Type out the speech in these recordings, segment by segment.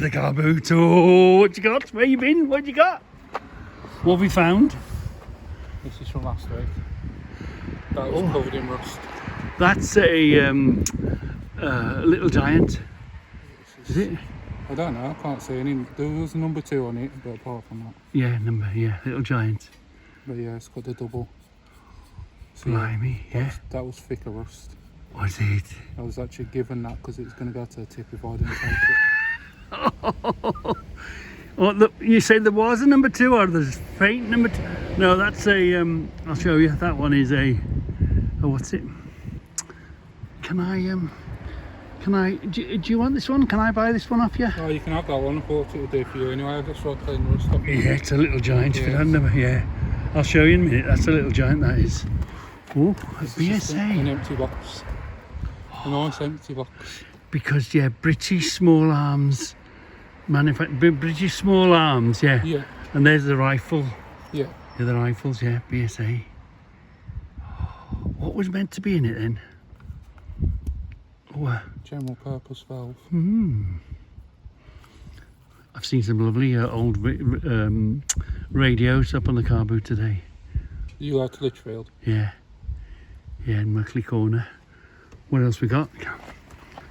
The Carboot. Oh, what you got? Where you been? What you got? What have we found? This is from last week. That was covered in rust. That's a little giant. Is it? I don't know, I can't see any. There was a number 2 on it, but apart from that. Yeah, little giant. But yeah, it's got the double. So Blimey, yeah. That was thicker rust. Was it? I was actually given that because it was going to go to the tip if I didn't take it. Oh, look, you said there was a number 2 or there's faint number 2? No, that's a, I'll show you. That one is a, oh, what's it? Do you want this one? Can I buy this one off you? Oh, you can have that one. I thought it would do for you anyway. That's what clean rust up. Yeah, it's a little giant. If it had number, yeah. I'll show you in a minute. That's a little giant, that is. Oh, a BSA. An empty box. A nice empty box. Because, yeah, British small arms, British small arms, yeah. Yeah. And there's the rifle. Yeah. Yeah, the rifles, yeah, BSA. What was meant to be in it then? Oh, general purpose valve. I've seen some lovely old radios up on the Carboot today. You like Litchfield? Yeah. Yeah, in Muckley Corner. What else we got?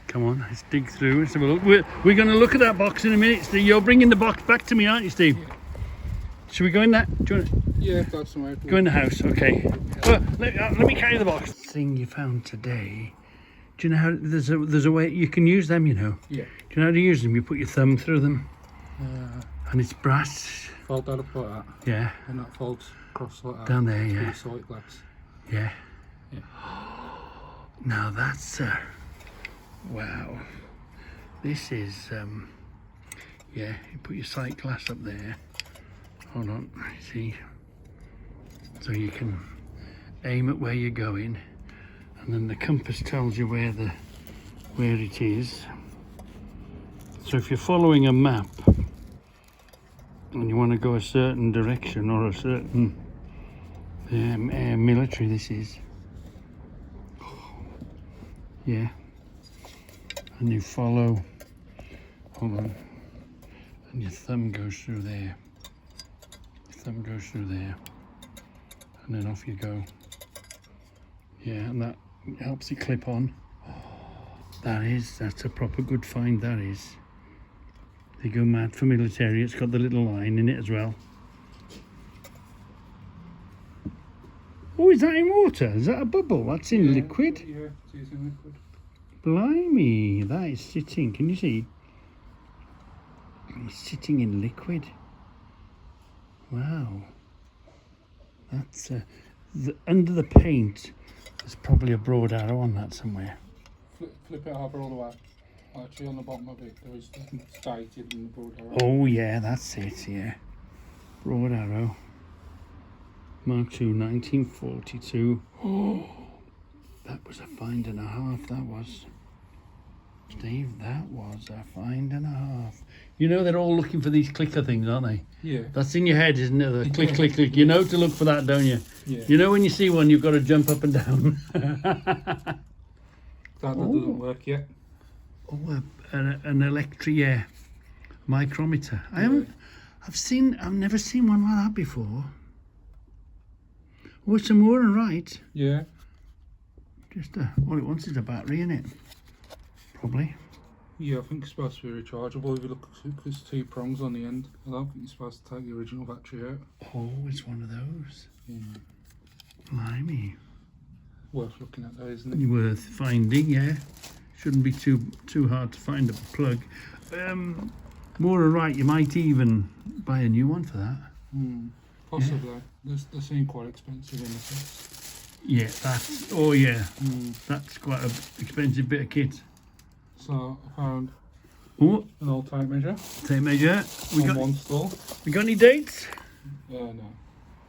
Come on, let's dig through. Let's have a look. We're going to look at that box in a minute, Steve. You're bringing the box back to me, aren't you, Steve? Yeah. Should we go in that? Do you want to... Yeah, go somewhere. Go in the house, okay. Well, let me carry the box. Thing you found today. Do you know how there's a way you can use them? You know. Yeah. Do you know how to use them? You put your thumb through them, and it's brass. Fold that up like that. Yeah. And that folds across like that. Down there, yeah. Sight glass. Yeah. Yeah. Now that's wow. This is yeah. You put your sight glass up there. Hold on. See. So you can aim at where you're going, and then the compass tells you where it is. So if you're following a map and you want to go a certain direction or a certain military, this is, yeah, and you follow, hold on, and your thumb goes through there, and then off you go. Yeah, and that helps it clip on. That's a proper good find, that is. They go mad for military. It's got the little line in it as well. Oh, is that in water? Is that a bubble? That's in liquid? Yeah, it is in liquid. Blimey, that is sitting. Can you see? It's sitting in liquid. Wow. That's under the paint. There's probably a broad arrow on that somewhere. Flip it over all the way. Actually, on the bottom of it, there is stated in the broad arrow. Oh yeah, that's it. Yeah, broad arrow. Mark II, 1942. Oh, that was a find and a half. That was, Steve. That was a find and a half. You know they're all looking for these clicker things, aren't they? Yeah. That's in your head, isn't it? The click, click, click. You know to look for that, don't you? Yeah. You know when you see one, you've got to jump up and down. That doesn't work yet. Oh, an electric, yeah, micrometer. I've never seen one like that before. Oh, it's a more and right. Yeah. Just all it wants is a battery in it, probably. Yeah, I think it's supposed to be rechargeable. If you look, there's 2 prongs on the end. I don't think you're supposed to take the original battery out. Oh, it's one of those. Yeah. Blimey. Worth looking at though, isn't it? Worth finding, yeah. Shouldn't be too hard to find a plug. More or right, you might even buy a new one for that. Possibly. Yeah. They seem quite expensive in the set. Yeah, that's, oh yeah, that's quite an expensive bit of kit. So I found an old tape measure. Tape measure. One stall. We got any dates? No.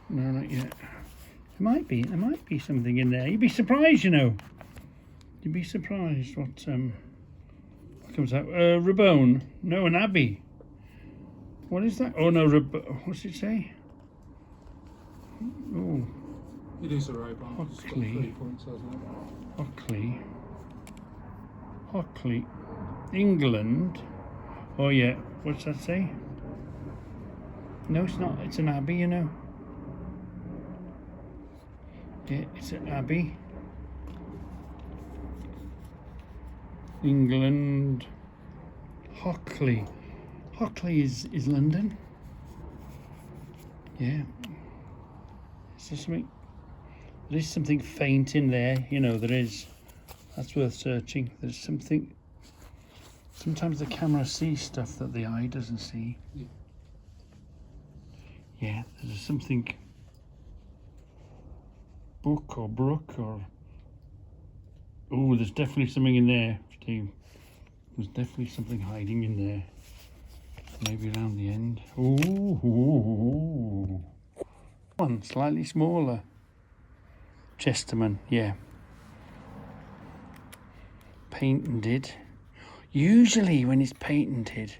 No, not yet. There might be something in there. You'd be surprised, you know. You'd be surprised what comes out. Rabone. No, an Abbey. What is that? Oh no, what's it say? Oh. It is a Rabone. It's got 3 points, hasn't it? Hockley, England. Oh yeah, what's that say? No, it's not. It's an abbey, you know. Yeah, it's an abbey. England. Hockley. Hockley is London. Yeah. Is there something? There is something faint in there, you know, there is. That's worth searching. There's something. Sometimes the camera sees stuff that the eye doesn't see. Yeah, there's something. Book or brook or. Oh, there's definitely something in there, Steve. There's definitely something hiding in there. Maybe around the end. Ooh. One slightly smaller. Chesterman, yeah. Patented. Usually when it's patented,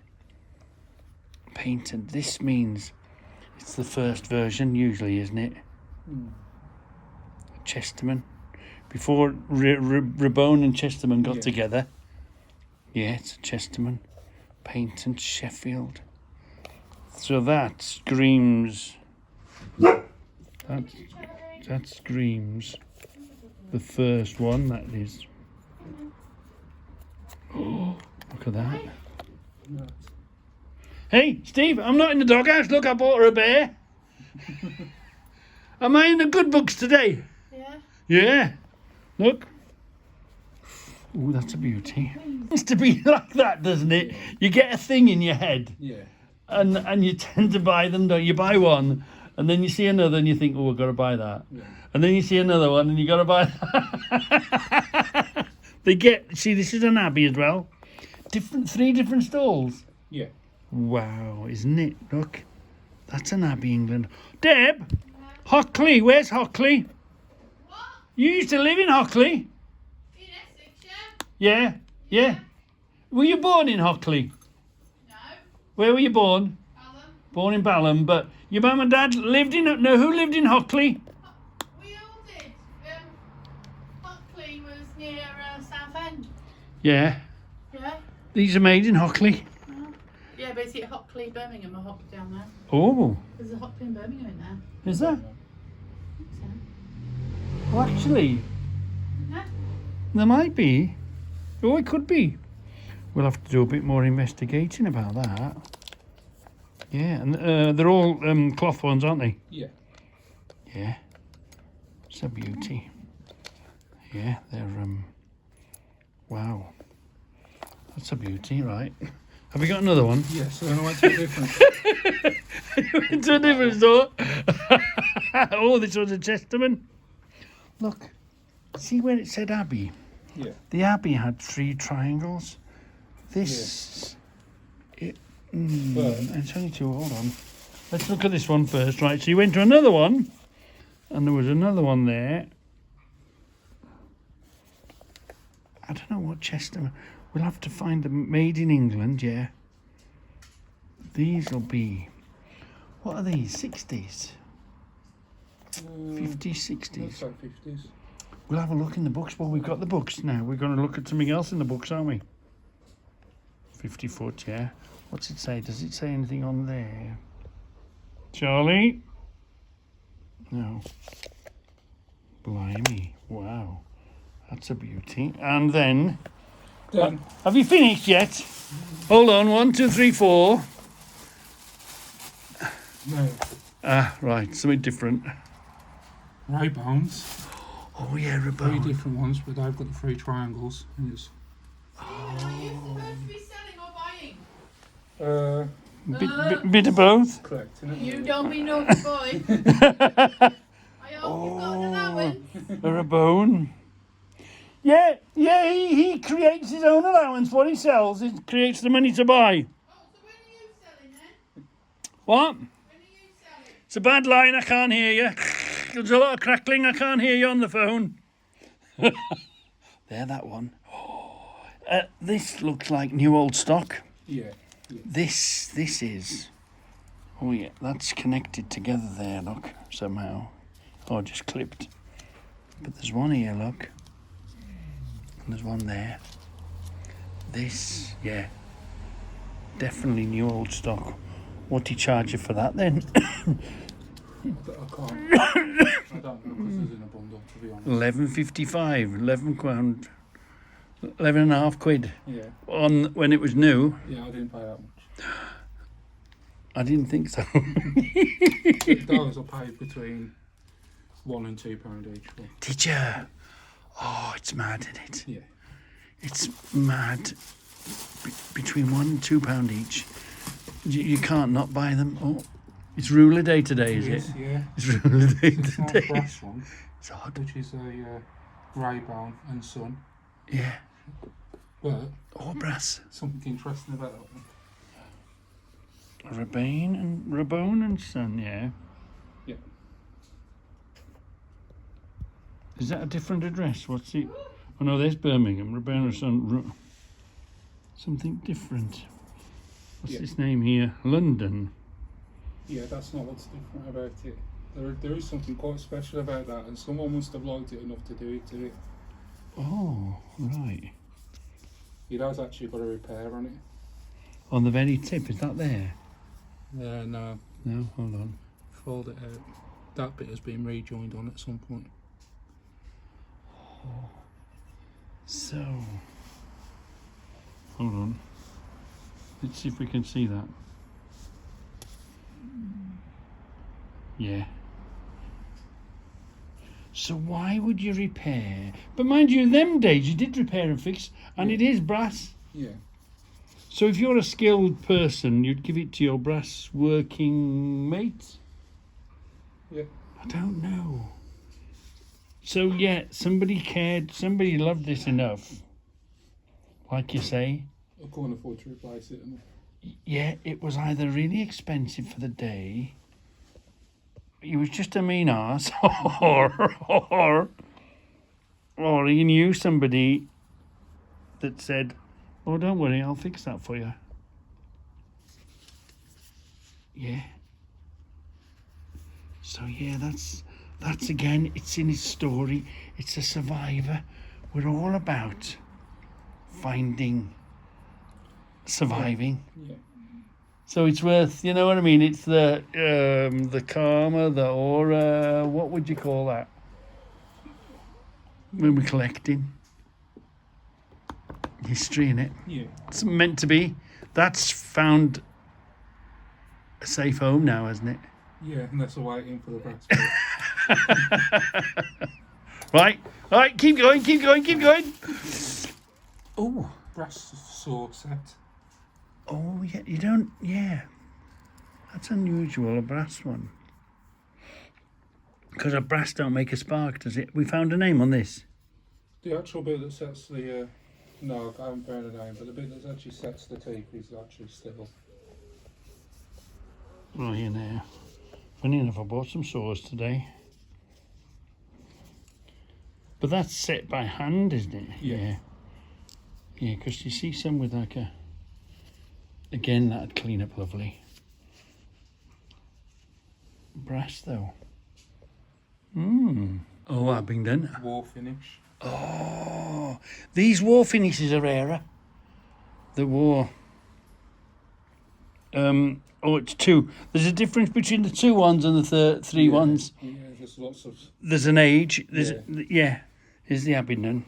this means it's the first version, usually, isn't it? Chesterman. Before Rabone and Chesterman got together. Yeah, it's a Chesterman. Patent Sheffield. So that screams. That screams the first one, that is. Oh, look at that. Hey, Steve, I'm not in the doghouse. Look, I bought her a bear. Am I in the good books today? Yeah. Yeah. Look. Oh, that's a beauty. It used to be like that, doesn't it? You get a thing in your head. Yeah. And you tend to buy them, don't you? You buy one, and then you see another, and you think, oh, I've got to buy that. Yeah. And then you see another one, and you got to buy that. See, this is an abbey as well. Three different stalls. Yeah. Wow, isn't it? Look, that's an abbey, England. Deb, Hockley, where's Hockley? What? You used to live in Hockley? In Essex, yeah? Yeah. Were you born in Hockley? No. Where were you born? Alan. Born in Balham, but your mum and dad lived in. No, who lived in Hockley? We all did. Hockley was near Southend. Yeah, Yeah. these are made in Hockley. Yeah, basically Hockley, Birmingham, or Hockley down there. Oh, There's a Hockley in Birmingham in there. is there? I think so. Well, actually, No? there might be. Oh, it could be. We'll have to do a bit more investigating about that. Yeah, and they're all cloth ones, aren't they? Yeah. Yeah. It's a beauty. Yeah, they're wow. That's a beauty, right? Have you got another one? Yes, and I went to a different. You went to a different store. Oh, this was a Chesterman. Look, see where it said Abbey? Yeah. The Abbey had 3 triangles. This, it's only 2. Hold on. Let's look at this one first, right? So you went to another one, and there was another one there. I don't know what Chesterman. We'll have to find them made in England, yeah. These will be. What are these? 60s? 50s, 60s? Looks like 50s. We'll have a look in the books. Well, we've got the books now. We're going to look at something else in the books, aren't we? 50 foot, yeah. What's it say? Does it say anything on there? Charlie? No. Blimey. Wow. That's a beauty. And then... Done. have you finished yet? Hold on. 1, 2, 3, 4. No. Ah, right. Something different. Rabones. Oh, yeah, 3 Rabone. different ones, but they've got the 3 triangles. And it's Stephen, are you supposed to be selling or buying? Bit of both. collecting it. You don't be naughty boy. I hope you've got an allowance. A Rabone. Yeah, he creates his own allowance. What he sells, it creates the money to buy. Oh, so when are you selling then? What? When are you selling? It's a bad line, I can't hear you. There's a lot of crackling, I can't hear you on the phone. There, that one. This looks like new old stock. Yeah. This is... oh yeah, that's connected together there, look, somehow. Oh, just clipped. But there's one here, look. And there's one there. This, yeah. definitely new old stock. What do you charge you for that then? I can't. I don't know because there's in a bundle, to be honest. 11.55, £11, 11 and a half quid. Yeah. On when it was new. Yeah, I didn't pay that much. I didn't think so. Those are paid between £1 and £2 each. For. Did you? Oh, it's mad, isn't it? Yeah. It's mad. Between £1 and £2 each. You can't not buy them. Oh, it's ruler day today, is it? Yeah. It's ruler day It's not a today. brass one, It's odd. which is a Rabone and Son. Yeah. But Oh, brass. something interesting about that one. Rabone and Son, yeah. Yeah. Is that a different address? What's it? Oh no, there's Birmingham. Rabone and Son. Something different. What's this name here? London. Yeah, that's not what's different about it. There is something quite special about that, and someone must have liked it enough to do it to it. Oh, right. It has actually got a repair on it. On the very tip, is that there? No, No, hold on. fold it out. That bit has been rejoined on at some point. So, hold on. Let's see if we can see that. Yeah. So why would you repair? But mind you, in them days you did repair and fix, and it is brass. Yeah. So if you're a skilled person, you'd give it to your brass working mate? Yeah. I don't know. So yeah, somebody cared, somebody loved this enough, like you say. I can't afford to replace it. Yeah, it was either really expensive for the day, he was just a mean arse, or he knew somebody that said, oh, don't worry, I'll fix that for you. Yeah. So yeah, that's again, it's in his story. It's a survivor. We're all about finding, surviving. Yeah. So it's worth, you know what I mean? It's the karma, the aura. What would you call that? When we're collecting history in it. Yeah. It's meant to be. That's found a safe home now, hasn't it? Yeah, and that's a waiting for the brass. Right, keep going. Oh, Brass sword set. oh yeah, you don't, yeah. That's unusual, a brass one. Because a brass don't make a spark, does it? We found a name on this. The actual bit that sets the no, I haven't found a name, but the bit that actually sets the teeth is actually steel. Oh, here now. Funny enough, I bought some saws today. But that's set by hand, isn't it? Yeah. Yeah, because you see some with like a... Again, that'd clean up lovely. Brass, though. Oh, Abingdon. War finish. Oh, these war finishes are rarer. The war... it's two. There's a difference between the two ones and the three ones. Yeah, there's lots of... There's an age. There's here's the Abingdon.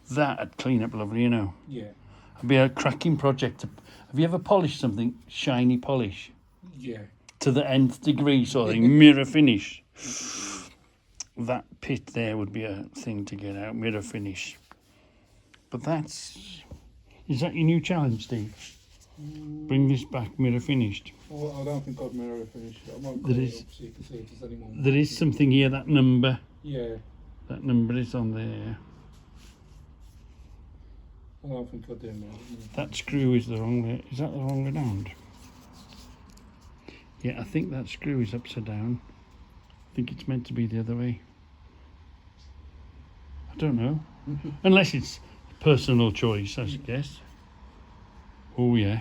That'd clean up lovely, you know. Yeah. It'd be a cracking project. Have you ever polished something shiny polish Yeah. to the nth degree, sort of thing, mirror finish? That pit there would be a thing to get out, mirror finish. But is that your new challenge, Steve? Bring this back mirror finished. Well, I don't think I'd mirror finish it. I might There call is- it up so you can see if there's any more. There is something here, that number. Yeah. That number is on there. I don't think I'd do mirror. That screw is the wrong way. Is that the wrong way down? Yeah, I think that screw is upside down. I think it's meant to be the other way. I don't know. Unless it's personal choice, I guess. Oh, yeah.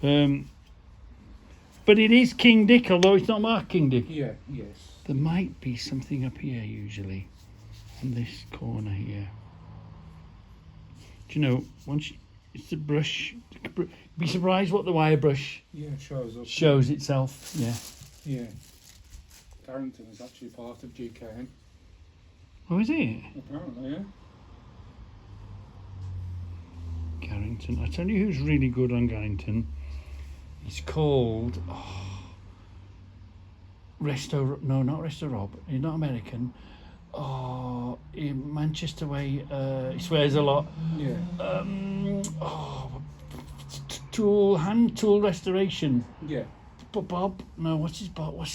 But it is King Dick, although it's not marked King Dick. Yeah, yes. There might be something up here, usually. On this corner here. Do you know, once It's the brush. Be surprised what the wire brush Yeah, it shows up. shows itself. Yeah. Yeah. Garrington is actually part of GKN. Oh, is it? Apparently, yeah. Garrington. I tell you who's really good on Garrington. He's called Resto. No, not Resto Rob. He's not American. Oh, in Manchester way. He swears a lot. Yeah. Hand tool restoration. Yeah. Bob. No, what's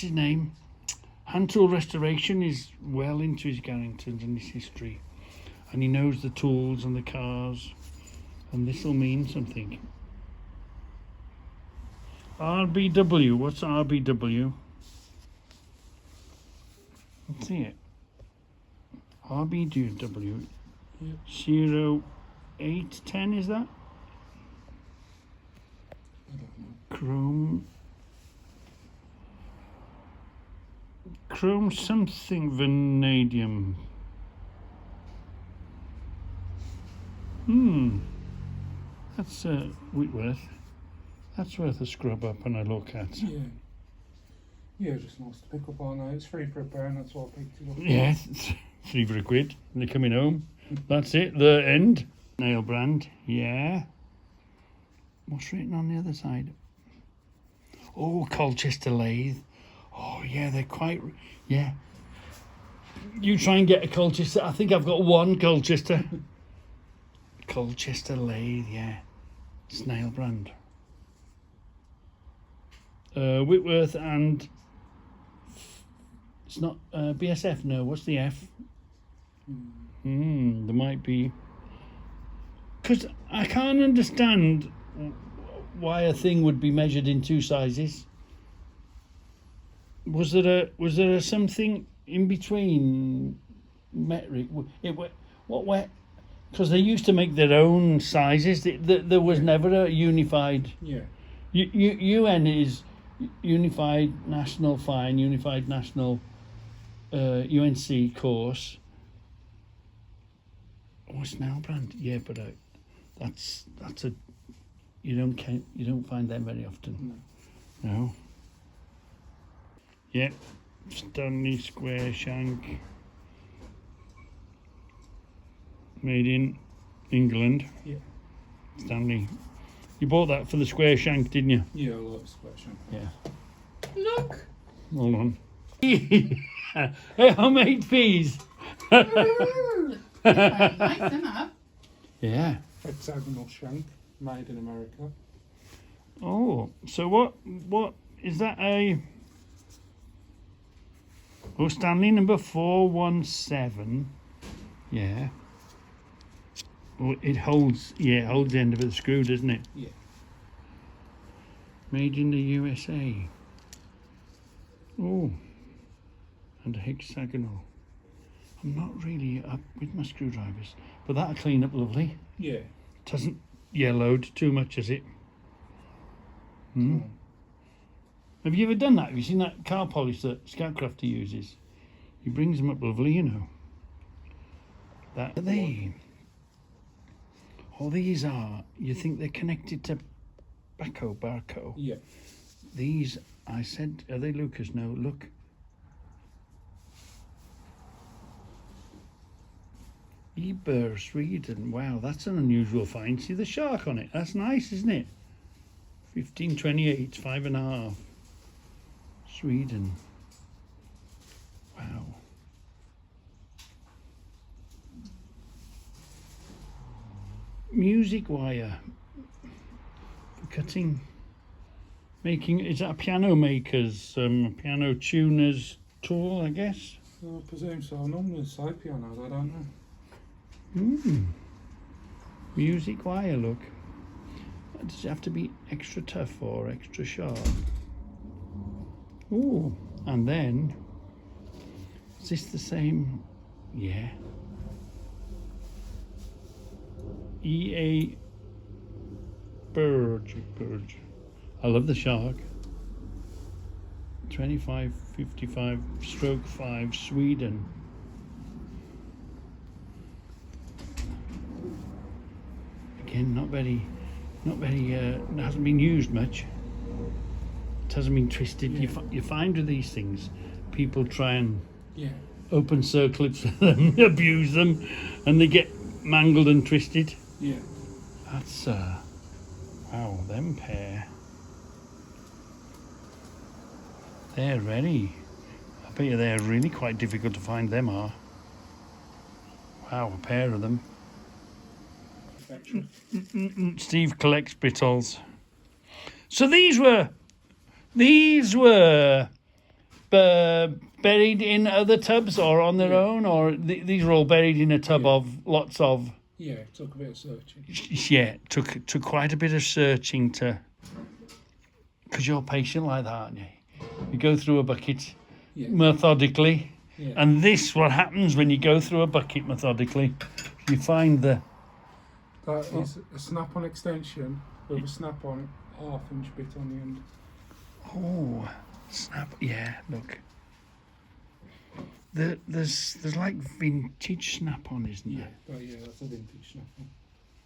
his name? Hand tool restoration is well into his Garringtons and his history, and he knows the tools and the cars, and this will mean something. RBW. What's RBW? Let's see it. RBW. Yep. 0810 is that? I don't know. Chrome something vanadium. That's Whitworth. That's worth a scrub up and a look at. Yeah. Yeah, just nice to pick up on that. It's free for a pair and that's why I picked it up. Yeah, it's £3 for a quid. And they're coming home. That's it, the end. Snail brand, yeah. What's written on the other side? Oh, Colchester lathe. Oh, yeah, they're quite... Yeah. You try and get a Colchester. I think I've got one Colchester. Colchester lathe, yeah. Snail brand. Whitworth and... It's not BSF, no. What's the F? There might be... Because I can't understand why a thing would be measured in two sizes. Was there a something in between metric? What? Because they used to make their own sizes. There was never a unified. Yeah. UN is Unified National Fine, Unified National UNC course. Oh, Snail brand. Yeah, but that's a you don't find them very often. No. Yep, Stanley square shank, made in England. Yeah. Stanley, you bought that for the square shank, didn't you? Yeah, I like square shank. Yeah. Look. Hold on. Hey, homemade peas. Very nice, isn't it? Yeah. Hexagonal shank, made in America. Oh, so what is that a... Oh, Stanley number 417. Yeah. Well, it holds the end of the screw, doesn't it? Yeah. Made in the USA. Oh. And a hexagonal. I'm not really up with my screwdrivers, but that'll clean up lovely. Yeah. It hasn't yellowed too much, has it? Have you ever done that? Have you seen that car polish that Scoutcrafter uses? He brings them up lovely, you know. That are they? Oh, these are. You think they're connected to Barco? Yeah. These, I said, are they Lucas? No, look. Eber, Sweden. Wow, that's an unusual find. See the shark on it? That's nice, isn't it? 1528, 5.5. Sweden. Wow. Music wire. For cutting. Making, is that a piano maker's, piano tuner's tool, I guess? I presume so. Normally it's side pianos, I don't know. Music wire, look. Does it have to be extra tough or extra sharp? Ooh, and then, is this the same? Yeah. EA Burge. I love the shark. 2555 stroke 5 Sweden. again, not very, it hasn't been used much. It hasn't been twisted. Yeah. You find with these things, people try and Yeah. open circlips with them, abuse them, and they get mangled and twisted. Yeah. That's wow, them pair. They're ready. I bet you they're really quite difficult to find, them are. Wow, a pair of them. Steve collects brittles. So these were buried in other tubs or on their own, or these were all buried in a tub of lots of. Yeah, it took a bit of searching. Yeah, it took quite a bit of searching to. Because you're patient like that, aren't you? You go through a bucket methodically, and this what happens when you go through a bucket methodically. You find the. That is a snap-on extension with a snap-on half-inch bit on the end. Oh, snap! Yeah, look. There's like vintage snap-on, isn't there? That's a vintage snap-on.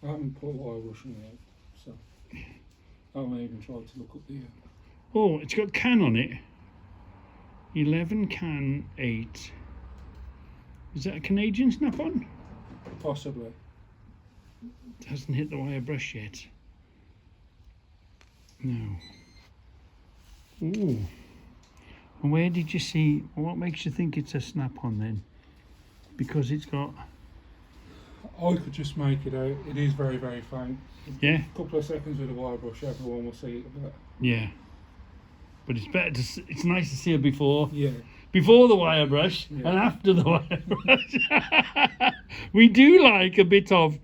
I haven't put a wire brush on it, so I haven't even tried to look up the. Oh, it's got can on it. 11 can 8. Is that a Canadian snap-on? Possibly. It hasn't hit the wire brush yet. No. Ooh. And where did you see? What makes you think it's a snap-on then? Because it's got. I could just make it out. It is very, very faint. Yeah. A couple of seconds with a wire brush, everyone will see it. But Yeah. But it's better to. It's nice to see it before. yeah. Before the wire brush and after the wire brush. We do like a bit of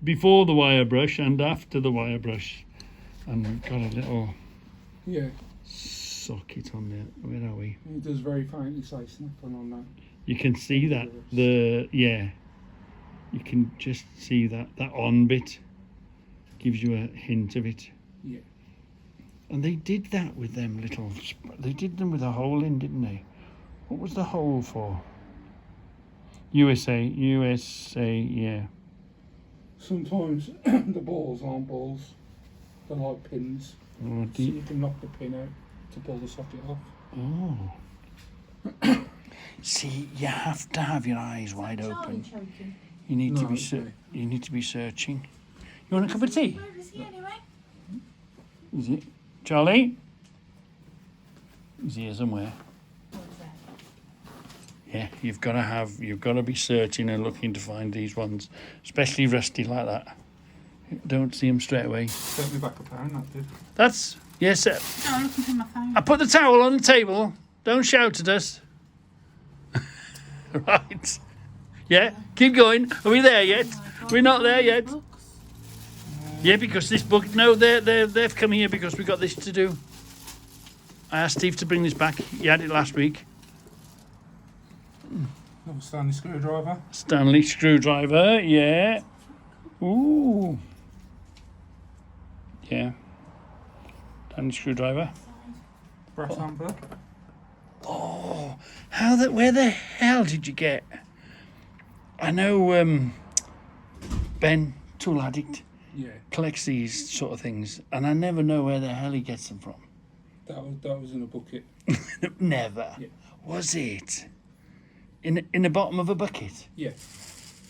before the wire brush and after the wire brush. And we've got a little socket on there. Where are we? It does very faintly say snap-on on that. You can see that. You can just see that on bit gives you a hint of it. Yeah. And they did that with them little. They did them with a hole in, didn't they? What was the hole for? USA, yeah. Sometimes the balls aren't balls. They're like pins. Oh, So you can knock the pin out to pull the socket off. Oh. See, you have to have your eyes wide open. You need to be you need to be searching. You want a cup of tea? Where is he anyway? Is it? Charlie? He's here somewhere. Yeah, you've got to be searching and looking to find these ones, especially rusty like that. Don't see them straight away. Set me back a pound, that did. That's yes. No, I'm looking for my phone. I put the towel on the table. Don't shout at us. Right. Yeah, keep going. Are we there yet? We're not there yet. Yeah, because this book. No, they've come here because we got this to do. I asked Steve to bring this back. He had it last week. Another Stanley screwdriver. Stanley screwdriver. Yeah. Ooh. Yeah. Stanley screwdriver. Brass handle. Oh, where the hell did you get? I know Ben, tool addict, collects these sort of things, and I never know where the hell he gets them from. That was in a bucket. Never. Yeah. Was it? In the bottom of a bucket? Yeah.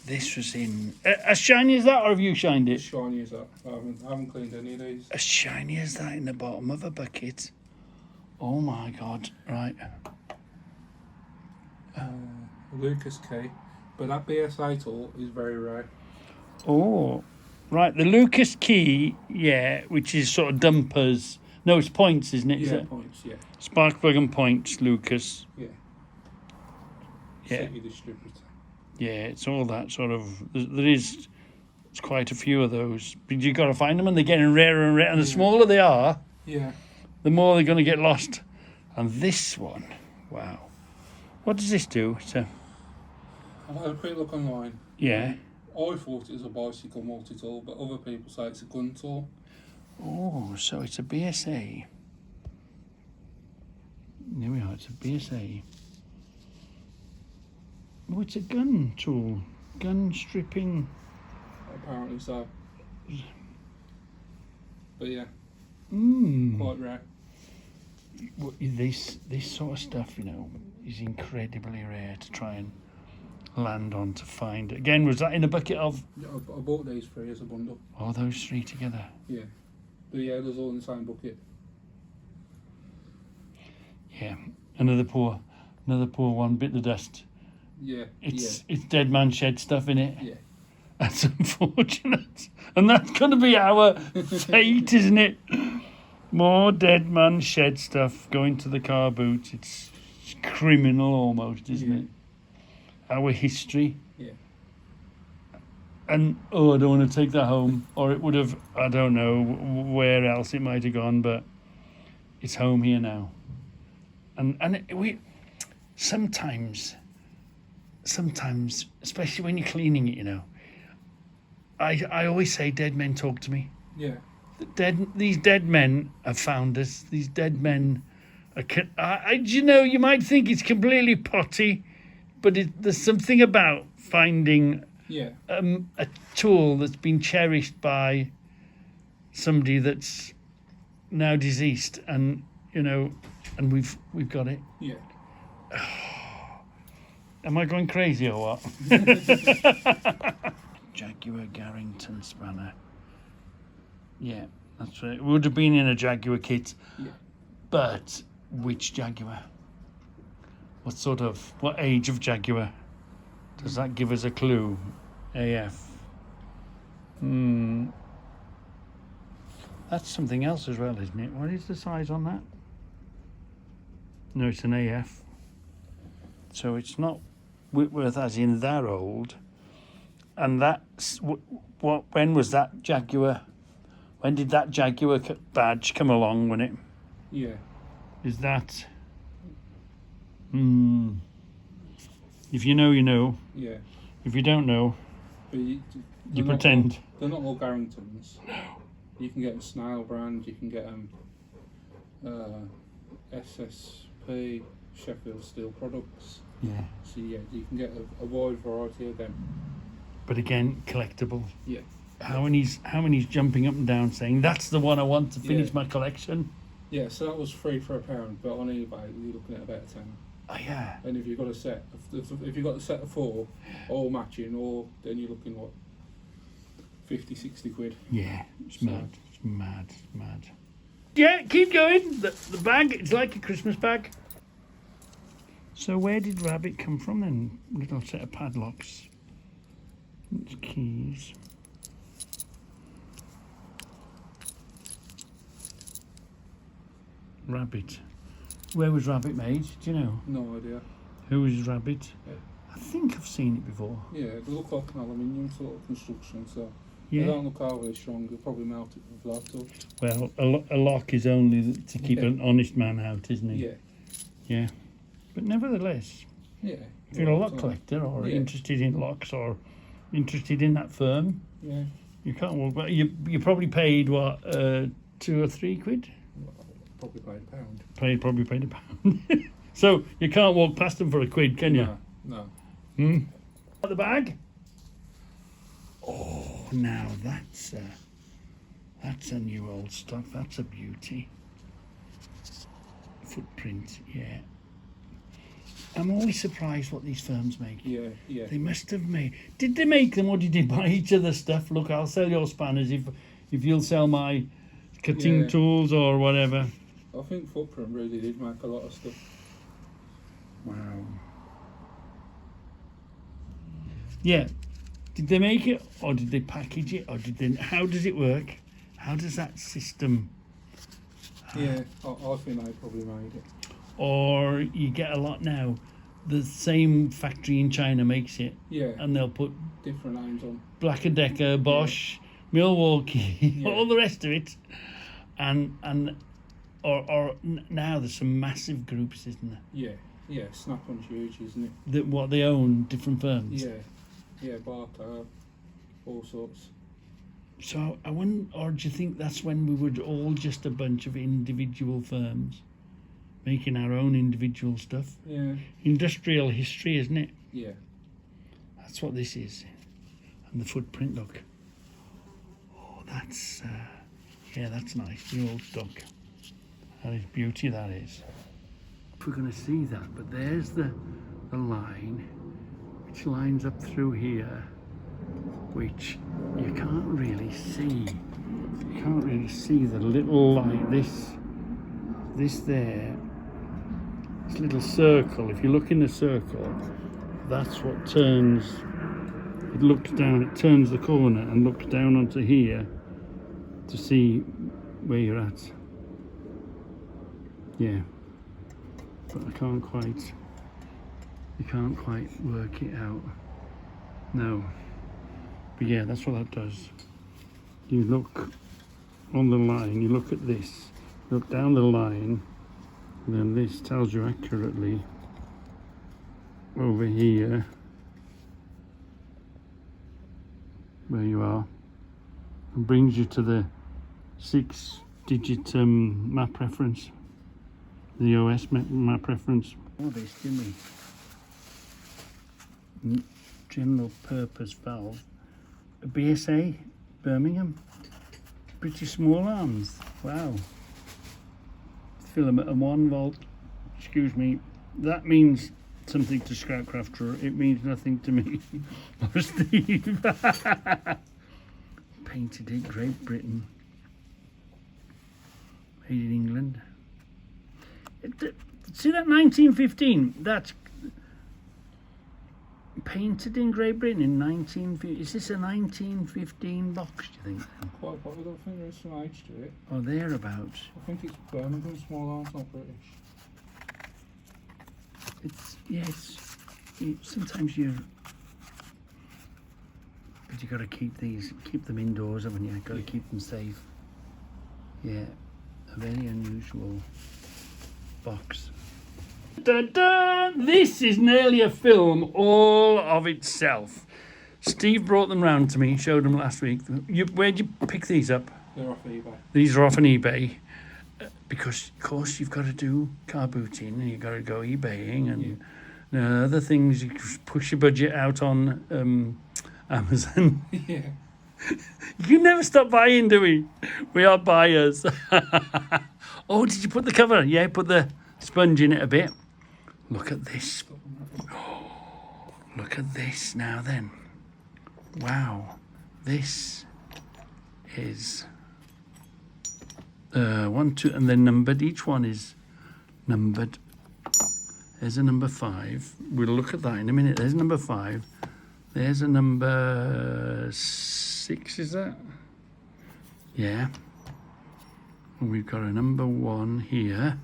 This was in... as shiny as that, or have you shined it? As shiny as that. I haven't cleaned any of these. As shiny as that in the bottom of a bucket? Oh my God. Right. Lucas key. But that BSA tool is very rare. Oh. Right, the Lucas key, yeah, which is sort of dumpers. No, it's points, isn't it? Yeah, points, yeah. Spark plug and points, Lucas. Yeah. Yeah. City distributor. Yeah, it's all that sort of... There's quite a few of those. But you've got to find them, and they're getting rarer and rarer. And the smaller they are, the more they're going to get lost. And this one, wow. What does this do? I've had a quick look online. Yeah. I thought it was a bicycle multi-tool, but other people say it's a gun tool. Oh, so it's a BSA. There we are, it's a BSA. Oh, it's a gun tool. Gun stripping. Apparently so. But yeah, Mm. quite rare. This sort of stuff, you know, is incredibly rare to try and land on to find. Again, was that in a bucket of Yeah, I bought these 3 as a bundle. all those 3 together? Yeah. But yeah, there's all in the same bucket. Yeah, another poor one bit the dust. Yeah. It's dead man shed stuff in it. Yeah. That's unfortunate, and that's gonna be our fate, isn't it? More dead man shed stuff going to the car boot. It's criminal almost, isn't it? Our history. Yeah. And I don't want to take that home, or it would have. I don't know where else it might have gone, but it's home here now. And we sometimes, especially when you're cleaning it, you know. I always say dead men talk to me. Yeah. These dead men have found us. These dead men are. You know, you might think it's completely potty, but there's something about finding a tool that's been cherished by somebody that's now deceased, and you know, and we've got it. Yeah. Am I going crazy or what? Jaguar Garrington spanner. Yeah, that's right. It would have been in a Jaguar kit. Yeah. But which Jaguar? What age of Jaguar? Does that give us a clue? AF. That's something else as well, isn't it? What is the size on that? No, it's an AF. So it's not Whitworth as in that old. And that's when was that Jaguar? When did that Jaguar badge come along? When it? Yeah. Is that? If you know, you know. Yeah. If you don't know, But you pretend. They're not all Garringtons. No. You can get a Snail brand. You can get SSP Sheffield Steel products. Yeah. So yeah, you can get a wide variety of them. But again, collectible. Yeah. How many's jumping up and down saying that's the one I want to finish my collection? Yeah, so that was 3 for £1, but on eBay you're looking at about 10. Oh yeah. And if you've got a set, if you've got a set of 4, all matching, then you're looking what, 50, 60 quid. Yeah, it's mad. It's mad. Yeah, keep going. The bag, it's like a Christmas bag. So where did Rabbit come from then? Little set of padlocks. It's keys. Rabbit. Where was Rabbit made? Do you know? No idea. Who is Rabbit? Yeah. I think I've seen it before. Yeah, they look like an aluminium sort of construction, so Yeah. they don't look overly strong. They'll probably melt it with a laptop. Well, a lock is only to keep an honest man out, isn't he? Yeah. Yeah. But nevertheless, Yeah. if you're a lock collector or interested in locks or interested in that firm, Yeah. you can't walk. But you probably paid what, 2 or 3 quid? Probably paid £1. Probably paid £1. So you can't walk past them for a quid, can you? No. The bag. Oh, now that's a new old stock. That's a beauty. Footprint, yeah. I'm always surprised what these firms make. Yeah. They must have made. Did they make them or did they buy each other stuff? Look, I'll sell your spanners if you'll sell my cutting tools or whatever. I think Footprint really did make a lot of stuff. Wow. Yeah. Did they make it or did they package it or did they? How does it work? How does that system? Yeah, I think they probably made it. Or you get a lot now. The same factory in China makes it. Yeah. And they'll put Different names on. Black & Decker, Bosch, Milwaukee, all the rest of it. And or now there's some massive groups, isn't there? Yeah, Snap-on's huge, isn't it? That they own different firms. Yeah, Barco, all sorts. So I wonder, or do you think that's when we were all just a bunch of individual firms making our own individual stuff? Yeah. Industrial history, isn't it? Yeah. That's what this is. And the footprint, look. Oh, That's yeah, that's nice. The old duck. That is beauty. That is. If we're going to see that, but there's the line which lines up through here, which you can't really see. You can't really see the little light. This there. This little circle. If you look in the circle, that's what turns. It looks down. It turns the corner and looks down onto here to see where you're at. Yeah, but I can't quite. You can't quite work it out. No, but yeah, that's what that does. You look on the line. You look at this. Look down the line, and then this tells you accurately over here where you are, and brings you to the 6-digit map reference, the map reference. All this, didn't we? General purpose valve, a BSA, Birmingham, pretty small arms. Wow. Filament at 1 volt. Excuse me. That means something to Scrapcrafter. It means nothing to me or Steve. Painted in Great Britain. Made in England. See that 1915? That's painted in Great Britain in 1915. Is this a 1915 box, do you think? Quite a I don't think there is some age to it. Or thereabouts. I think it's Birmingham small arms, not British. It's, yes, sometimes but you got to keep them indoors, haven't you? Got to keep them safe. Yeah, a very unusual box. Da-da! This is nearly a film all of itself. Steve brought them round to me, showed them last week. Where'd you pick these up? They're off eBay. These are off on eBay. Because, of course, you've got to do carbooting and you've got to go eBaying and other things. You push your budget out on Amazon. Yeah. You never stop buying, do we? We are buyers. Oh, did you put the cover? Yeah, put the sponge in it a bit. Look at this. Oh, look at this now then. Wow. This is... 1, 2, and they're numbered. Each one is numbered. There's a number 5. We'll look at that in a minute. There's number 5. There's a number 6, is that? Yeah. And we've got a number 1 here.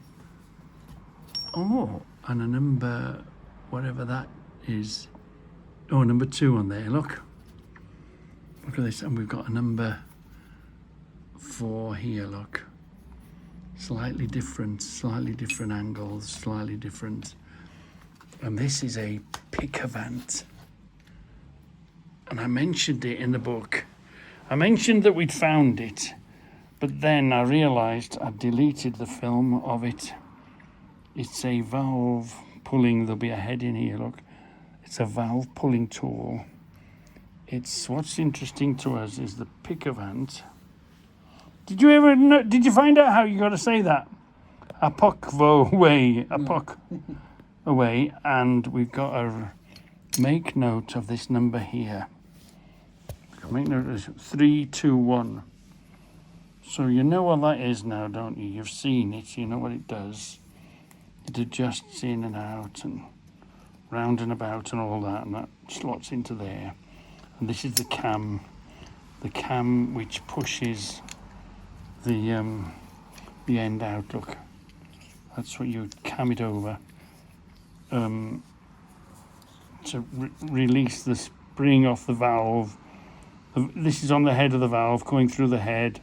Oh, and a number, whatever that is. Oh, number 2 on there, look. Look at this, and we've got a number 4 here, look. Slightly different angles, slightly different. And this is a Pickavant. And I mentioned it in the book. I mentioned that we'd found it, but then I realised I'd deleted the film of it. It's a valve pulling, there'll be a head in here, look. It's a valve pulling tool. It's, what's interesting to us is the Pickavant. Did you ever know, did you find out how you got to say that? Apokvo way, apok away, and we've got to make note of this number here. Make note of 321. So you know what that is now, don't you? You've seen it, you know what it does. It adjusts in and out and round and about and all that, and that slots into there. And this is the cam which pushes the end out. Look, that's what you cam it over to release the spring off the valve. This is on the head of the valve, going through the head.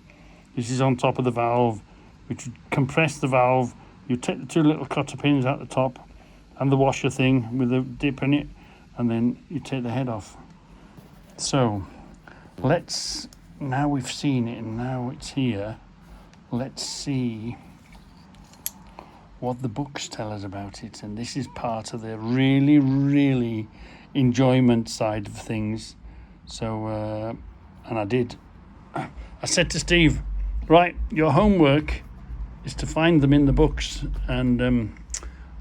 This is on top of the valve, which would compress the valve. You take the 2 little cotter pins out the top and the washer thing with a dip in it, and then you take the head off. So let's, now we've seen it and now it's here, let's see what the books tell us about it. And this is part of the really enjoyment side of things. So and I did I said to Steve, right, your homework is to find them in the books. And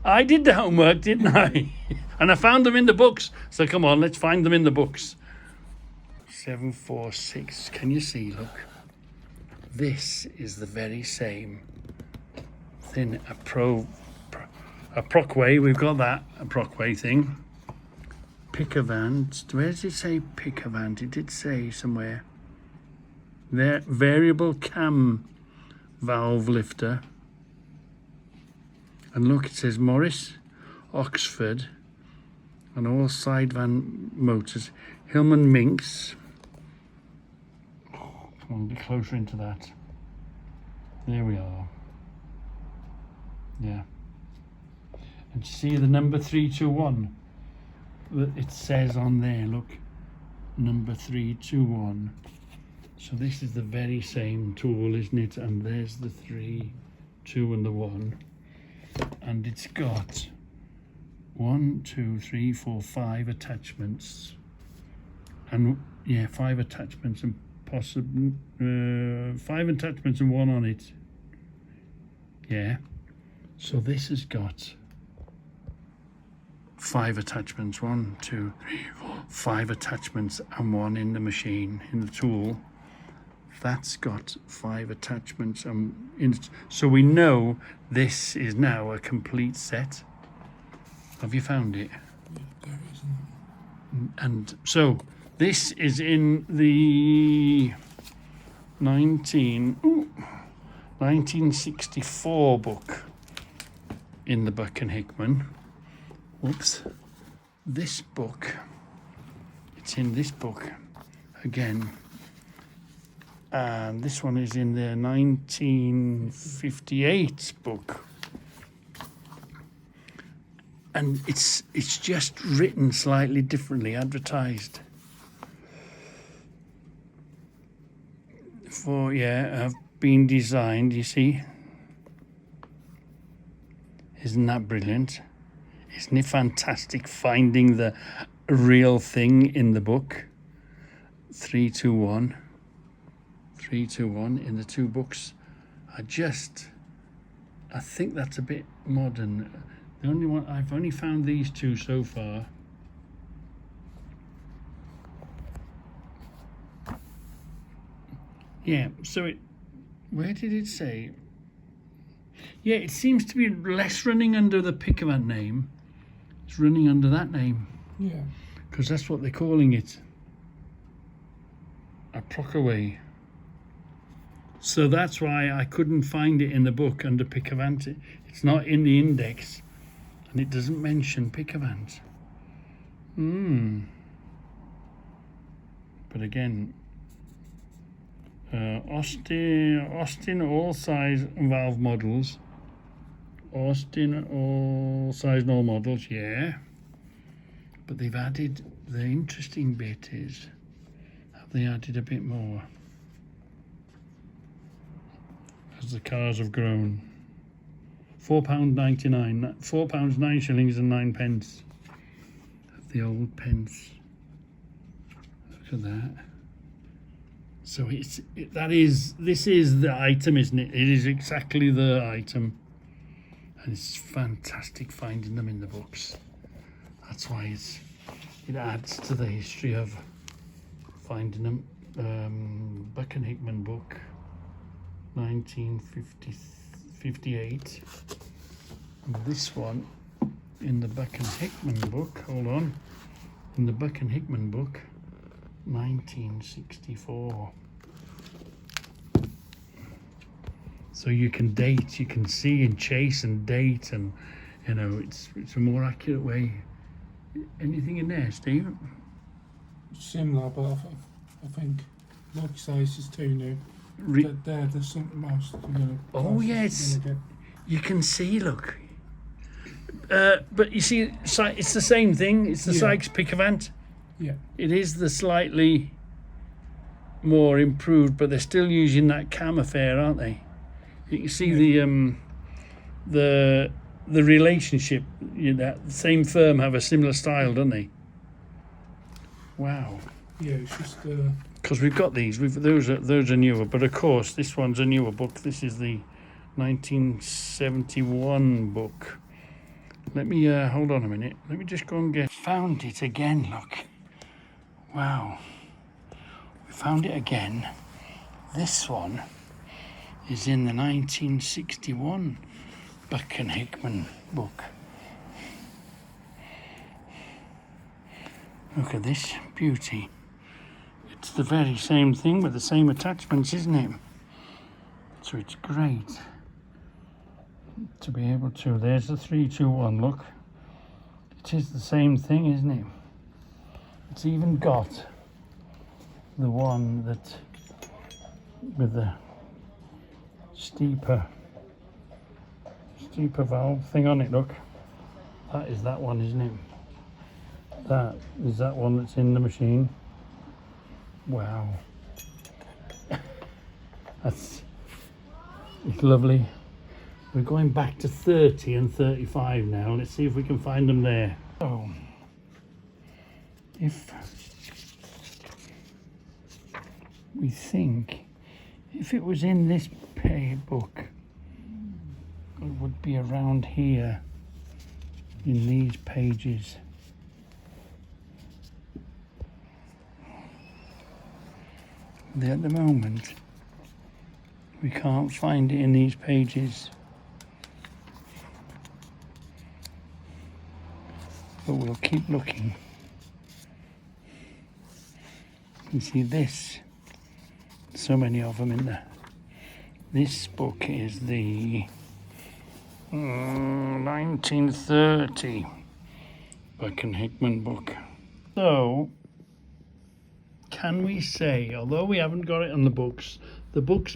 I did the homework, didn't I? And I found them in the books. So come on, let's find them in the books. 746. Can you see? Look. This is the very same thing. A Prockway. We've got that. A Prockway thing. Pickavant. Where does it say Pickavant? It did say somewhere. There. Variable cam valve lifter. And look, it says Morris, Oxford, and all side van motors. Hillman Minks. Come on, a bit closer into that. There we are. Yeah. And see the number 321 that it says on there, look. Number 321. So this is the very same tool, isn't it? And there's the 3, 2 and the 1. And it's got 1, 2, 3, 4, 5 attachments. And yeah, 5 attachments and possibly 5 attachments and 1 on it. Yeah. So this has got 5 attachments. 1, 2, 3, 4, 5 attachments and 1 in the machine, in the tool. That's got 5 attachments. So we know this is now a complete set. Have you found it? Yeah, there isn't. And so this is in the 1964 book in the Buck and Hickman. Whoops. This book, it's in this book again. And this one is in the 1958 book. And it's just written slightly differently, advertised. Have been designed, you see. Isn't that brilliant? Isn't it fantastic finding the real thing in the book? 321. 321 in the 2 books. I think that's a bit modern. The only one, I've only found these 2 so far. Yeah, so where did it say? Yeah, it seems to be less running under the Pickavant name. It's running under that name. Yeah. Because that's what they're calling it. A Prockway. So that's why I couldn't find it in the book under Pickavant. It's not in the index, and it doesn't mention Pickavant. But again, Austin all size valve models. Austin all size and all models, yeah. But they've added, the interesting bit is, have they added a bit more? As the cars have grown. £4.99, £4 9 shillings and 9 pence. The old pence. Look at that. So this is the item, isn't it? It is exactly the item. And it's fantastic finding them in the books. That's why it adds to the history of finding them. Buck and Hickman book. 1958, and this one in the Buck and Hickman book, hold on, in the Buck and Hickman book, 1964. So you can date, you can see and chase and date, and you know, it's a more accurate way. Anything in there, Steve? Similar, but I think log size is too new. There's something else. Oh yes, you can see. Look, but you see, it's the same thing. It's the Sykes Pickavant. Yeah. It is the slightly more improved, but they're still using that cam affair, aren't they? You can see the relationship. The same firm have a similar style, don't they? Wow. Yeah, it's just because we've got these. Those are newer, but of course this one's a newer book. This is the 1971 book. Let me hold on a minute. Let me just go and get. Found it again. Look, wow, we found it again. This one is in the 1961 Buck and Hickman book. Look at this beauty. It's the very same thing with the same attachments, isn't it? So it's great to be able to. There's the 321, look. It is the same thing, isn't it? It's even got the one that with the steeper valve thing on it, look. That is that one, isn't it? That is that one that's in the machine. Wow. It's lovely. We're going back to 30 and 35 now. Let's see if we can find them there. So, if we think, if it was in this book, it would be around here in these pages. At the moment, we can't find it in these pages. But we'll keep looking. You see this, so many of them in there. This book is the 1930 Buck and Hickman book. So, can we say, although we haven't got it on the books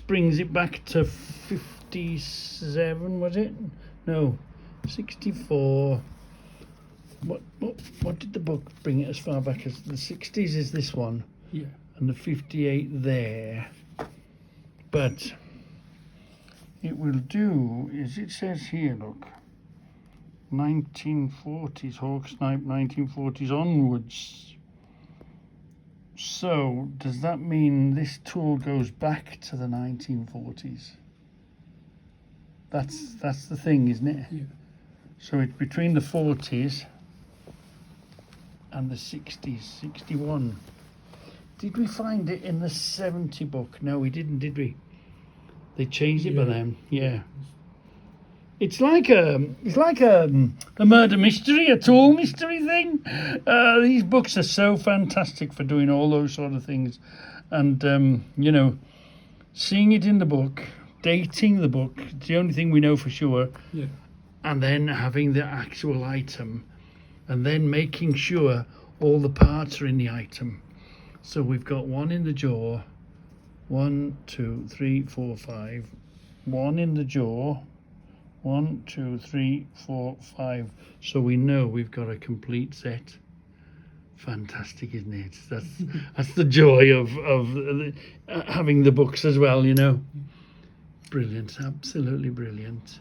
brings it back to 57, was it? No, 64. What did the book bring it as far back as? The 60s is this one. Yeah. And the 58 there. But it will do, as it says here, look, 1940s, hawk snipe, 1940s onwards. So, does that mean this tool goes back to the 1940s? That's the thing, isn't it? Yeah. So it's between the 40s and the 60s, 61. Did we find it in the 70 book? No, we didn't, did we? They changed it by then, yeah. It's like a murder mystery, a tool mystery thing. These books are so fantastic for doing all those sort of things. And, you know, seeing it in the book, dating the book, it's the only thing we know for sure. Yeah. And then having the actual item. And then making sure all the parts are in the item. So we've got one in the jaw. 1, 2, 3, 4, 5. One in the jaw. 1, 2, 3, 4, 5. So we know we've got a complete set. Fantastic, isn't it? That's the joy of having the books as well, you know. Brilliant, absolutely brilliant.